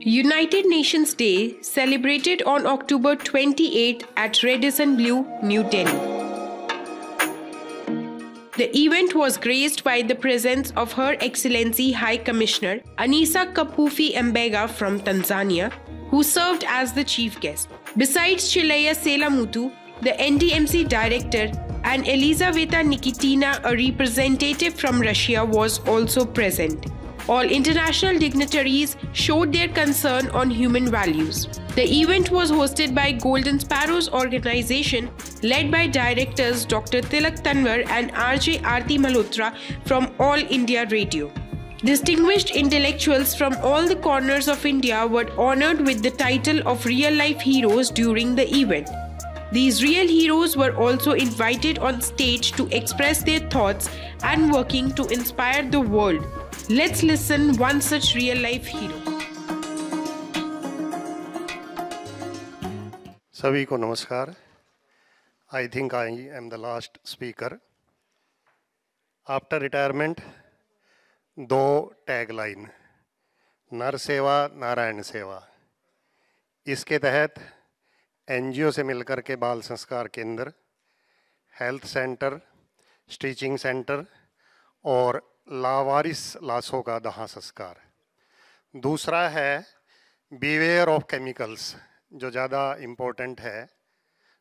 United Nations Day celebrated on October 28 at Radisson Blu, New Delhi. The event was graced by the presence of Her Excellency High Commissioner Anisa Kapufi Mbega from Tanzania, who served as the chief guest. Besides Chileya Selamutu, the NDMC director, and Elizaveta Nikitina, a representative from Russia, was also present. All international dignitaries showed their concern on human values. The event was hosted by Golden Sparrows organization led by directors Dr. Tilak Tanwar and RJ Aarti Malhotra from All India Radio. Distinguished intellectuals from all the corners of India were honored with the title of real-life heroes during the event. These real heroes were also invited on stage to express their thoughts and working to inspire the world. Let's listen one such real-life hero. सभी को नमस्कार. I think I am the last speaker. After retirement, दो tagline, नर सेवा नारायण सेवा. इसके तहत NGO से मिलकर के बाल संस्कार केंद्र, हेल्थ सेंटर, स्टिचिंग सेंटर और लावारिस लाशों का दाह संस्कार. दूसरा है बीवेयर ऑफ केमिकल्स, जो ज़्यादा इम्पोर्टेंट है.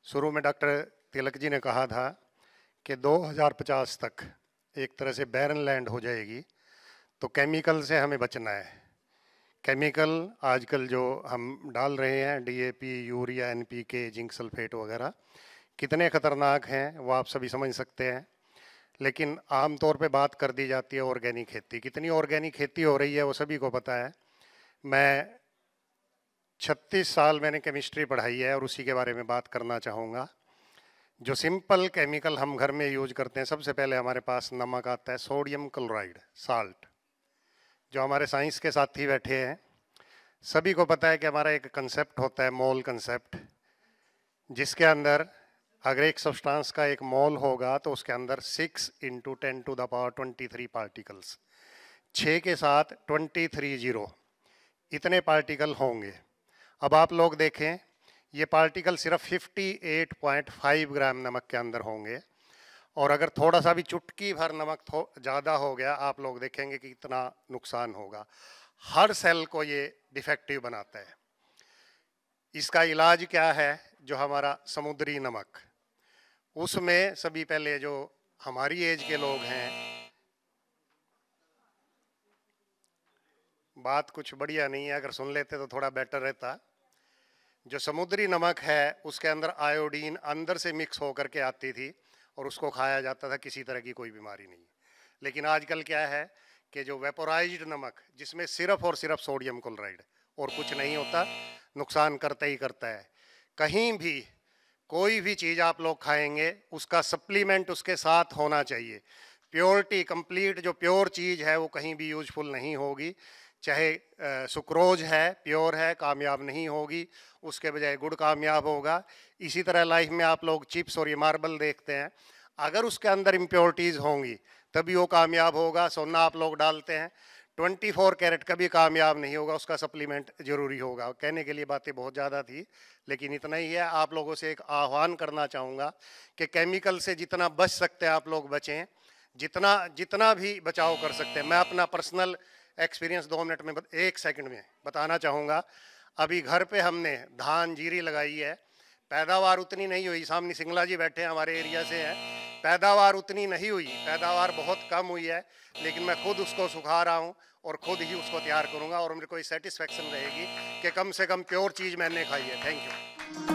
शुरू में डॉक्टर तिलक जी ने कहा था कि 2050 तक एक तरह से बैरन लैंड हो जाएगी, तो केमिकल से हमें बचना है. केमिकल आजकल जो हम डाल रहे हैं, DAP, urea, NPK, zinc sulphate वगैरह, कितने ख़तरनाक हैं वो आप सभी समझ सकते हैं. लेकिन आम तौर पे बात कर दी जाती है ऑर्गेनिक खेती. कितनी ऑर्गेनिक खेती हो रही है वो सभी को पता है. मैं 36 साल मैंने केमिस्ट्री पढ़ाई है और उसी के बारे में बात करना चाहूँगा. जो सिंपल केमिकल हम घर में यूज करते हैं, सबसे पहले हमारे पास नमक आता है, सोडियम क्लोराइड, साल्ट. जो हमारे साइंस के साथी बैठे हैं सभी को पता है कि हमारा एक कंसेप्ट होता है, मोल कंसेप्ट, जिसके अंदर अगर एक सब्सटेंस का एक मोल होगा तो उसके अंदर 6 × 10⁻23 पार्टिकल्स, 6 के साथ 230 इतने पार्टिकल होंगे. अब आप लोग देखें, ये पार्टिकल सिर्फ 58.5 ग्राम नमक के अंदर होंगे, और अगर थोड़ा सा भी चुटकी भर नमक ज़्यादा हो गया, आप लोग देखेंगे कि कितना नुकसान होगा. हर सेल को ये डिफेक्टिव बनाता है. इसका इलाज क्या है? जो हमारा समुद्री नमक, उसमें सभी पहले जो हमारी एज के लोग हैं, बात कुछ बढ़िया नहीं है, अगर सुन लेते तो थोड़ा बेटर रहता. जो समुद्री नमक है उसके अंदर आयोडीन अंदर से मिक्स होकर के आती थी और उसको खाया जाता था, किसी तरह की कोई बीमारी नहीं. लेकिन आजकल क्या है कि जो वेपोराइज्ड नमक, जिसमें सिर्फ और सिर्फ सोडियम क्लोराइड और कुछ नहीं होता, नुकसान करता ही करता है. कहीं भी कोई भी चीज़ आप लोग खाएंगे उसका सप्लीमेंट उसके साथ होना चाहिए. प्योरिटी कंप्लीट, जो प्योर चीज़ है वो कहीं भी यूजफुल नहीं होगी. चाहे सुक्रोज है, प्योर है, कामयाब नहीं होगी, उसके बजाय गुड़ कामयाब होगा. इसी तरह लाइफ में आप लोग चिप्स और ये मार्बल देखते हैं, अगर उसके अंदर इम्प्योरिटीज़ होंगी तभी वो कामयाब होगा. सोना आप लोग डालते हैं, 24 कैरेट कभी कामयाब नहीं होगा, उसका सप्लीमेंट ज़रूरी होगा. कहने के लिए बातें बहुत ज़्यादा थी, लेकिन इतना ही है. आप लोगों से एक आह्वान करना चाहूँगा कि केमिकल से जितना बच सकते हैं आप लोग बचें, जितना भी बचाव कर सकते हैं. मैं अपना पर्सनल एक्सपीरियंस 2 मिनट में 1 सेकंड में बताना चाहूँगा. अभी घर पे हमने धान जीरी लगाई है, पैदावार उतनी नहीं हुई. सामने सिंगला जी बैठे हैं, हमारे एरिया से हैं. पैदावार उतनी नहीं हुई, पैदावार बहुत कम हुई है, लेकिन मैं खुद उसको सुखा रहा हूँ और खुद ही उसको तैयार करूँगा, और मेरे को ये सेटिस्फेक्शन रहेगी कि कम से कम प्योर चीज़ मैंने खाई है. Thank you.